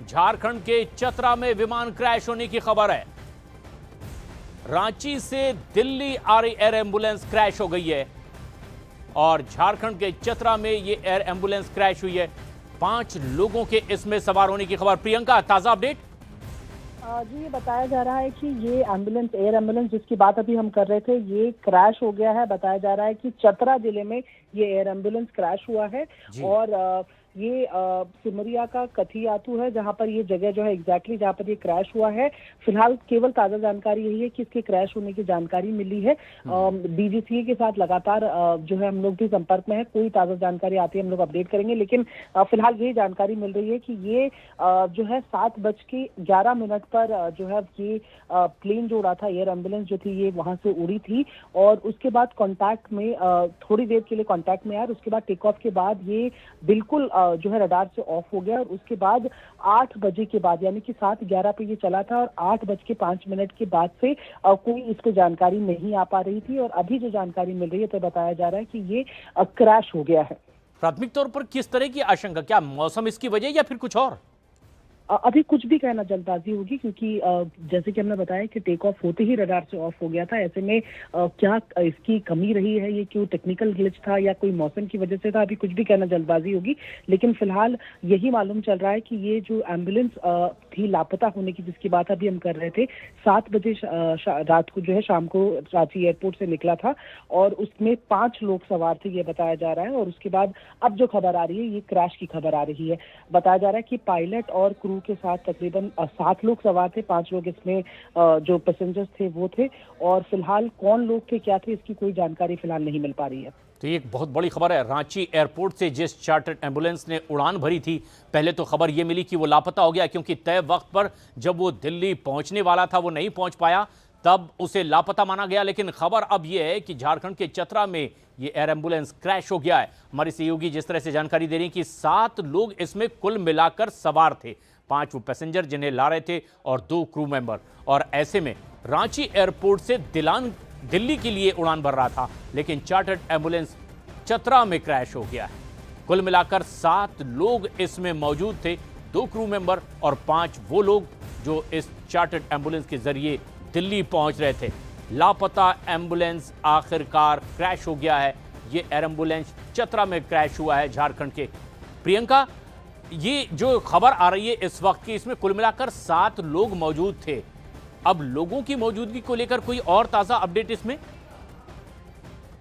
झारखंड के चतरा में विमान क्रैश होने की खबर है। रांची से दिल्ली आ रही एयर एम्बुलेंस क्रैश हो गई है और झारखंड के चतरा में ये एयर एम्बुलेंस क्रैश हुई है। 5 लोगों के इसमें सवार होने की खबर। प्रियंका, ताजा अपडेट। जी, ये बताया जा रहा है कि ये एम्बुलेंस, एयर एम्बुलेंस जिसकी बात अभी हम कर रहे थे, ये क्रैश हो गया है। बताया जा रहा है कि चतरा जिले में ये एयर एम्बुलेंस क्रैश हुआ है और ये सिमरिया का कथियातू है, जहां पर ये जगह जो है एग्जैक्टली जहां पर ये क्रैश हुआ है। फिलहाल केवल ताजा जानकारी यही है कि इसके क्रैश होने की जानकारी मिली है। डीजीसीए के साथ लगातार जो है हम लोग भी संपर्क में है। कोई ताजा जानकारी आती है हम लोग अपडेट करेंगे, लेकिन फिलहाल यही जानकारी मिल रही है कि ये जो है 7:11 पर जो है ये प्लेन जो उड़ा था, एयर एम्बुलेंस जो थी, ये वहां से उड़ी थी और उसके बाद कांटेक्ट में थोड़ी देर के लिए कांटेक्ट में आया। उसके बाद टेक ऑफ के बाद ये बिल्कुल जो है रडार से ऑफ हो गया और उसके बाद 8 बजे के बाद, यानी कि 7:11 पे ये चला था और 8:05 के बाद से कोई इस पे जानकारी नहीं आ पा रही थी और अभी जो जानकारी मिल रही है तो बताया जा रहा है कि ये क्रैश हो गया है। प्राथमिक तौर पर किस तरह की आशंका, क्या मौसम इसकी वजह या फिर कुछ और? अभी कुछ भी कहना जल्दबाजी होगी, क्योंकि जैसे कि हमने बताया कि टेक ऑफ होते ही रडार से ऑफ हो गया था। ऐसे में क्या इसकी कमी रही है, ये क्यों टेक्निकल ग्लिच था या कोई मौसम की वजह से था, अभी कुछ भी कहना जल्दबाजी होगी। लेकिन फिलहाल यही मालूम चल रहा है कि ये जो एम्बुलेंस थी लापता होने की, जिसकी बात अभी हम कर रहे थे, 7 बजे रात को जो है शाम को रांची एयरपोर्ट से निकला था और उसमें 5 लोग सवार थे, ये बताया जा रहा है। और उसके बाद अब जो खबर आ रही है, ये क्रैश की खबर आ रही है। बताया जा रहा है कि पायलट और क्रू के साथ तकरीबन 7 लोग सवार थे। 5 लोग इसमें जो पैसेंजर्स थे वो थे और फिलहाल कौन लोग थे, क्या थे, इसकी कोई जानकारी फिलहाल नहीं मिल पा रही है। तो ये एक बहुत बड़ी खबर है। रांची एयरपोर्ट से जिस चार्टर्ड एम्बुलेंस ने उड़ान भरी थी, पहले तो खबर ये मिली कि वो लापता हो गया, क्योंकि तय वक्त पर जब वो दिल्ली पहुंचने वाला था वो नहीं पहुंच पाया, तब उसे लापता माना गया। लेकिन खबर अब यह है कि झारखंड के चतरा में ये एयर एम्बुलेंस क्रैश हो गया है। हमारे सहयोगी जिस तरह से जानकारी दे रही हैं कि 7 लोग इसमें कुल मिलाकर सवार थे। 5 वो पैसेंजर जिन्हें ला रहे थे और 2 क्रू मेंबर। और ऐसे में रांची एयरपोर्ट से दिल्ली के लिए उड़ान भर रहा था, लेकिन चार्टर्ड एम्बुलेंस चतरा में क्रैश हो गया है। कुल मिलाकर 7 लोग इसमें मौजूद थे, 2 क्रू मेंबर और 5 वो लोग जो इस चार्टर्ड एम्बुलेंस के जरिए दिल्ली पहुंच रहे थे। लापता एम्बुलेंस आखिरकार क्रैश हो गया है। ये एयर एम्बुलेंस चतरा में क्रैश हुआ है झारखंड के। प्रियंका, ये जो खबर आ रही है इस वक्त की, इसमें कुल मिलाकर 7 लोग मौजूद थे। अब लोगों की मौजूदगी को लेकर कोई और ताजा अपडेट इसमें?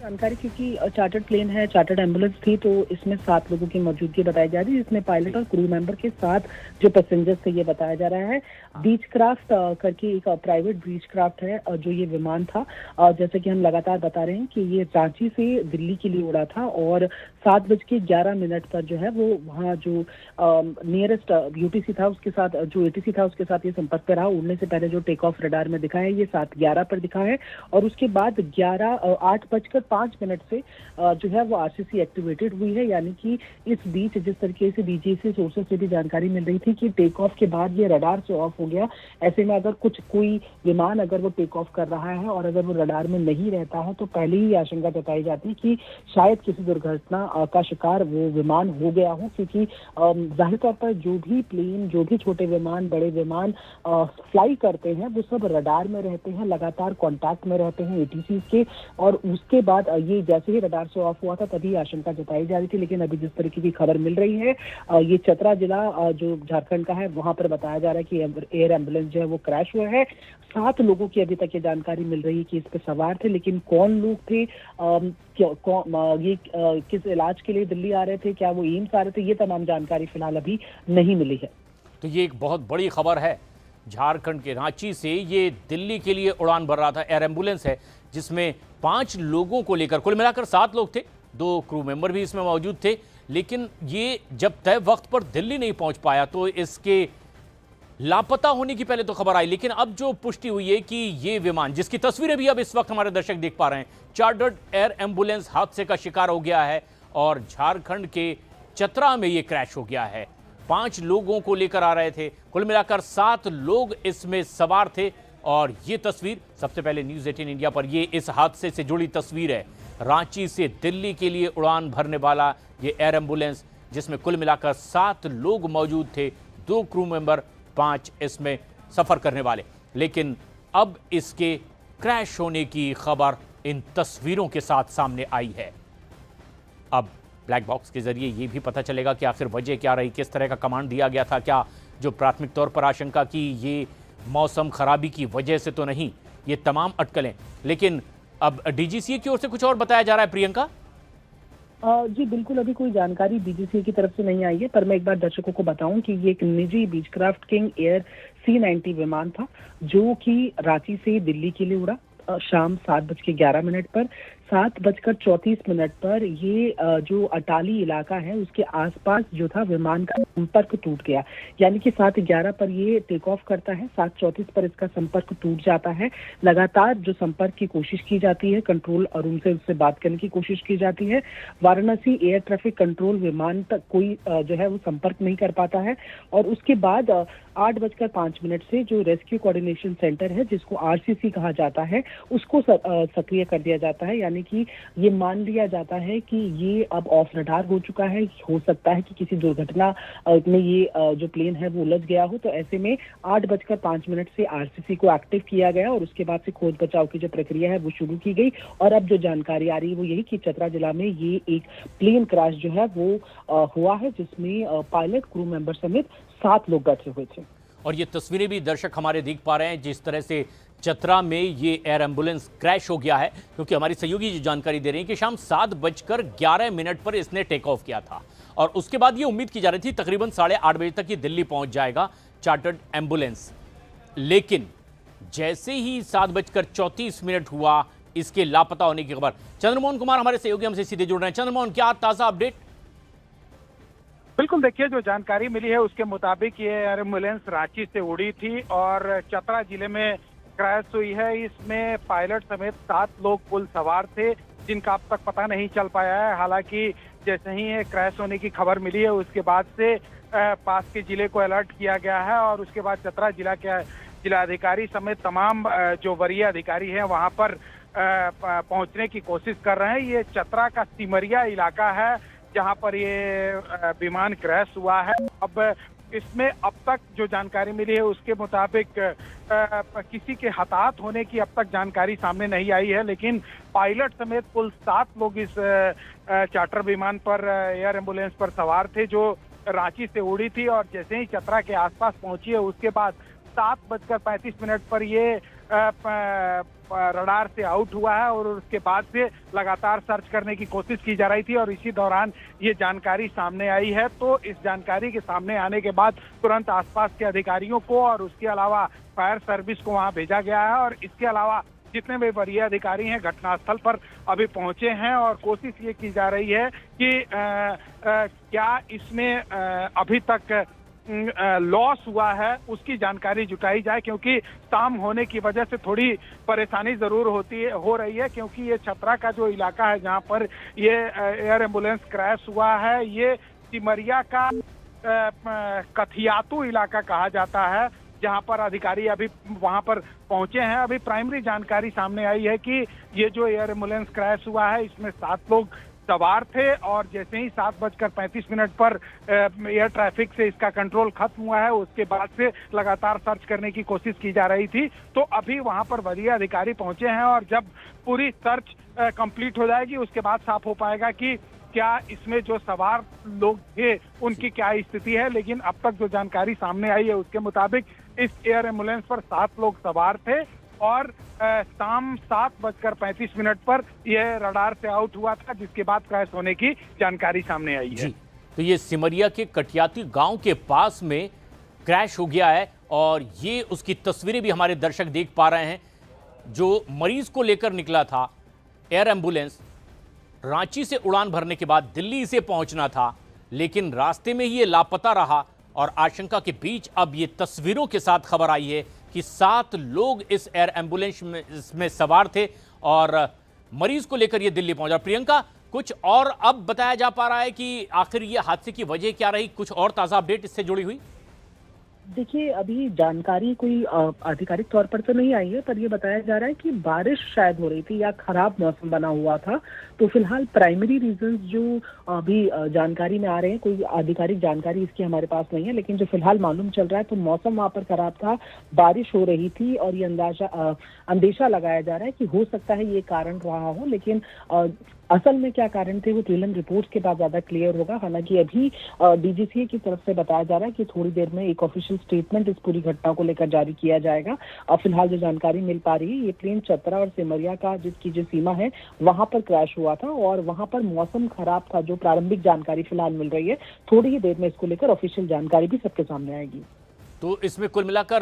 जानकारी, क्योंकि चार्टर्ड प्लेन है, चार्टर्ड एम्बुलेंस थी, तो इसमें 7 लोगों की मौजूदगी बताई जा रही है, जिसमें पायलट और क्रू मेंबर के साथ जो पैसेंजर्स थे, ये बताया जा रहा है। बीच क्राफ्ट करके एक प्राइवेट बीच क्राफ्ट है जो ये विमान था। जैसे कि हम लगातार बता रहे हैं कि ये रांची से दिल्ली के लिए उड़ा था और 7:11 पर जो है वो वहाँ जो नियरेस्ट यूटीसी था उसके साथ, जो एटीसी था उसके साथ ये संपर्क पे रहा। उड़ने से पहले जो टेक ऑफ रडार में दिखा है ये 7:11 पर दिखा है और उसके बाद 8:05 से जो है वो आरसीसी एक्टिवेटेड हुई है। यानी कि इस बीच जिस तरीके से डीजीसी सोर्सेज से भी जानकारी मिल रही थी कि टेक ऑफ के बाद ये रडार से ऑफ हो गया। ऐसे में अगर कोई विमान अगर वो टेक ऑफ कर रहा है और अगर वो रडार में नहीं रहता है तो पहले ही आशंका जताई जाती है कि शायद किसी दुर्घटना का शिकार वो विमान हो गया हो, क्योंकि जाहिर तौर पर जो भी प्लेन, जो भी छोटे विमान, बड़े विमान फ्लाई करते हैं वो सब रडार में रहते हैं, लगातार कांटेक्ट में रहते हैं एटीसी के। और उसके बाद ये जैसे ही रडार से ऑफ हुआ था तभी आशंका जताई जा रही थी। लेकिन अभी जिस तरीके की खबर मिल रही है, ये चतरा जिला जो झारखंड का है, वहां पर बताया जा रहा है कि एयर एम्बुलेंस जो है वो क्रैश हुआ है। 7 लोगों की अभी तक ये जानकारी मिल रही है कि इस पे सवार थे, लेकिन कौन लोग थे, ये किस इलाज के लिए दिल्ली आ रहे थे, क्या वो एम्स आ रहे थे, ये तमाम जानकारी फिलहाल अभी नहीं मिली है। तो ये एक बहुत बड़ी खबर है। झारखंड के रांची से ये दिल्ली के लिए उड़ान भर रहा था, एयर एम्बुलेंस है जिसमें 5 लोगों को लेकर कुल मिलाकर 7 लोग थे, 2 क्रू मेंबर भी इसमें मौजूद थे। लेकिन ये जब तय वक्त पर दिल्ली नहीं पहुंच पाया तो इसके लापता होने की पहले तो खबर आई, लेकिन अब जो पुष्टि हुई है कि ये विमान, जिसकी तस्वीरें भी अब इस वक्त हमारे दर्शक देख पा रहे हैं, चार्टर्ड एयर एम्बुलेंस हादसे का शिकार हो गया है और झारखंड के चतरा में ये क्रैश हो गया है। 5 लोगों को लेकर आ रहे थे, कुल मिलाकर 7 लोग इसमें सवार थे। और ये तस्वीर सबसे पहले न्यूज़ 18 इंडिया पर, ये इस हादसे से जुड़ी तस्वीर है। रांची से दिल्ली के लिए उड़ान भरने वाला ये एयर एम्बुलेंस, जिसमें कुल मिलाकर 7 लोग मौजूद थे, 2 क्रू मेंबर, 5 इसमें सफर करने वाले। लेकिन अब इसके क्रैश होने की खबर इन तस्वीरों के साथ सामने आई है। अब ब्लैक बॉक्स के जरिए यह भी पता चलेगा कि आखिर वजह क्या रही, किस तरह का कमांड दिया गया था। क्या जो प्राथमिक तौर पर आशंका की ये मौसम खराबी की वजह से तो नहीं, ये तमाम अटकलें। लेकिन अब डीजीसीए की ओर से कुछ और बताया जा रहा है प्रियंका। जी बिल्कुल, अभी कोई जानकारी डीजीसीए की तरफ से नहीं आई है, पर मैं एक बार दर्शकों को बताऊं कि ये एक निजी बीचक्राफ्ट किंग एयर C-90 विमान था जो कि रांची से दिल्ली के लिए उड़ा। शाम 7:11 पर 7:34 पर ये जो अटाली इलाका है उसके आसपास जो था विमान का संपर्क टूट गया। यानी कि 7:11 पर ये टेक ऑफ करता है, 7:34 पर इसका संपर्क टूट जाता है। लगातार जो संपर्क की कोशिश की जाती है, कंट्रोल रूम से उससे बात करने की कोशिश की जाती है। वाराणसी एयर ट्रैफिक कंट्रोल विमान तक कोई जो है वो संपर्क नहीं कर पाता है। और उसके बाद 8:05 से जो रेस्क्यू कोऑर्डिनेशन सेंटर है, जिसको RCC कहा जाता है, उसको सक्रिय कर दिया जाता है। यानी कि ये मान लिया जाता है कि ये अब ऑफ रडार हो चुका है। हो सकता है कि किसी दुर्घटना में ये जो प्लेन है वो उलझ गया हो। तो ऐसे में 8:05 से RCC को एक्टिव किया गया और उसके बाद से खोज बचाव की जो प्रक्रिया है वो शुरू की गई। और अब जो जानकारी आ रही है वो यही कि चतरा जिला में ये एक प्लेन क्रैश जो है वो हुआ है, जिसमें पायलट, क्रू मेंबर समेत 7 लोग बैठे हुए थे। और ये तस्वीरें भी दर्शक हमारे देख पा रहे हैं जिस तरह से चतरा में ये एयर एम्बुलेंस क्रैश हो गया है, क्योंकि हमारी सहयोगी जो जानकारी दे रही है कि शाम 7:11 पर इसने टेक ऑफ किया था और उसके बाद ये उम्मीद की जा रही थी तकरीबन 8:30 बजे तक ये दिल्ली पहुंच जाएगा चार्टर्ड एम्बुलेंस। लेकिन जैसे ही 7:34 हुआ, इसके लापता होने की खबर। चंद्रमोहन कुमार हमारे सहयोगी हमसे सीधे जुड़ रहे हैं। चंद्रमोहन, क्या ताजा अपडेट? बिल्कुल, देखिए जो जानकारी मिली है उसके मुताबिक ये एयर एम्बुलेंस रांची से उड़ी थी और चतरा जिले में क्रैश हुई है। इसमें पायलट समेत 7 लोग कुल सवार थे, जिनका अब तक पता नहीं चल पाया है। हालांकि जैसे ही ये क्रैश होने की खबर मिली है उसके बाद से पास के जिले को अलर्ट किया गया है और उसके बाद चतरा जिला के जिलाधिकारी समेत तमाम जो वरीय अधिकारी हैं वहां पर पहुंचने की कोशिश कर रहे हैं। ये चतरा का सिमरिया इलाका है जहां पर ये विमान क्रैश हुआ है। अब इसमें अब तक जो जानकारी मिली है उसके मुताबिक किसी के हताहत होने की अब तक जानकारी सामने नहीं आई है, लेकिन पायलट समेत कुल 7 लोग इस चार्टर विमान पर, एयर एम्बुलेंस पर सवार थे जो रांची से उड़ी थी और जैसे ही चतरा के आसपास पहुंची है उसके बाद 7:35 पर ये रडार से आउट हुआ है और उसके बाद से लगातार सर्च करने की कोशिश की जा रही थी और इसी दौरान ये जानकारी सामने आई है। तो इस जानकारी के सामने आने के बाद तुरंत आसपास के अधिकारियों को और उसके अलावा फायर सर्विस को वहां भेजा गया है और इसके अलावा जितने भी वरीय अधिकारी हैं घटनास्थल पर अभी पहुंचे हैं और कोशिश ये की जा रही है कि क्या इसमें अभी तक लॉस हुआ है उसकी जानकारी जुटाई जाए, क्योंकि शाम होने की वजह से थोड़ी परेशानी जरूर हो रही है, क्योंकि ये छतरा का जो इलाका है जहां पर ये एयर एम्बुलेंस क्रैश हुआ है ये सिमरिया का कथियातू इलाका कहा जाता है, जहां पर अधिकारी अभी वहां पर पहुंचे हैं। अभी प्राइमरी जानकारी सामने आई है कि ये जो एयर एम्बुलेंस क्रैश हुआ है इसमें 7 लोग सवार थे और जैसे ही 7:35 पर एयर ट्रैफिक से इसका कंट्रोल खत्म हुआ है उसके बाद से लगातार सर्च करने की कोशिश की जा रही थी। तो अभी वहां पर वरीय अधिकारी पहुंचे हैं और जब पूरी सर्च कंप्लीट हो जाएगी उसके बाद साफ हो पाएगा कि क्या इसमें जो सवार लोग थे उनकी क्या स्थिति है। लेकिन अब तक जो जानकारी सामने आई है उसके मुताबिक इस एयर एम्बुलेंस पर 7 लोग सवार थे और शाम 7:35 पर यह रडार से आउट हुआ था, जिसके बाद क्रैश होने की जानकारी सामने आई है। तो ये सिमरिया के कटियाती गांव के पास में क्रैश हो गया है और ये उसकी तस्वीरें भी हमारे दर्शक देख पा रहे हैं। जो मरीज को लेकर निकला था एयर एम्बुलेंस, रांची से उड़ान भरने के बाद दिल्ली से पहुंचना था, लेकिन रास्ते में ही ये लापता रहा और आशंका के बीच अब ये तस्वीरों के साथ खबर आई है कि 7 लोग इस एयर एम्बुलेंस में सवार थे और मरीज को लेकर ये दिल्ली पहुंचा। प्रियंका, कुछ और अब बताया जा पा रहा है कि आखिर ये हादसे की वजह क्या रही? कुछ और ताजा अपडेट इससे जुड़ी हुई? देखिए, अभी जानकारी कोई आधिकारिक तौर पर तो नहीं आई है, पर ये बताया जा रहा है कि बारिश शायद हो रही थी या खराब मौसम बना हुआ था। तो फिलहाल प्राइमरी रीजंस जो अभी जानकारी में आ रहे हैं, कोई आधिकारिक जानकारी इसकी हमारे पास नहीं है, लेकिन जो फिलहाल मालूम चल रहा है तो मौसम वहाँ पर खराब था, बारिश हो रही थी और ये अंदेशा लगाया जा रहा है कि हो सकता है ये कारण रहा हो, लेकिन असल में क्या कारण थे वो प्रीलिम रिपोर्ट्स के बाद ज्यादा क्लियर होगा। हालांकि अभी डीजीसीए की तरफ से बताया जा रहा है कि थोड़ी देर में एक ऑफिशियल स्टेटमेंट इस पूरी घटना को लेकर जारी किया जाएगा। फिलहाल जो जानकारी मिल पा रही है, ये प्लेन चतरा और सिमरिया का जिसकी जो सीमा है वहां पर क्रैश हुआ था और वहां पर मौसम खराब था, जो प्रारंभिक जानकारी फिलहाल मिल रही है। थोड़ी ही देर में इसको लेकर ऑफिशियल जानकारी भी सबके सामने आएगी। तो इसमें कुल मिलाकर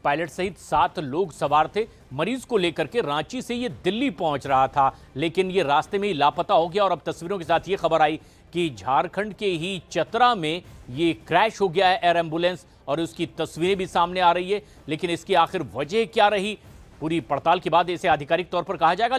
पायलट सहित 7 लोग सवार थे। मरीज को लेकर के रांची से ये दिल्ली पहुंच रहा था, लेकिन ये रास्ते में ही लापता हो गया और अब तस्वीरों के साथ ये खबर आई कि झारखंड के ही चतरा में ये क्रैश हो गया है एयर एम्बुलेंस और उसकी तस्वीरें भी सामने आ रही है। लेकिन इसकी आखिर वजह क्या रही, पूरी पड़ताल के बाद इसे आधिकारिक तौर पर कहा जाएगा।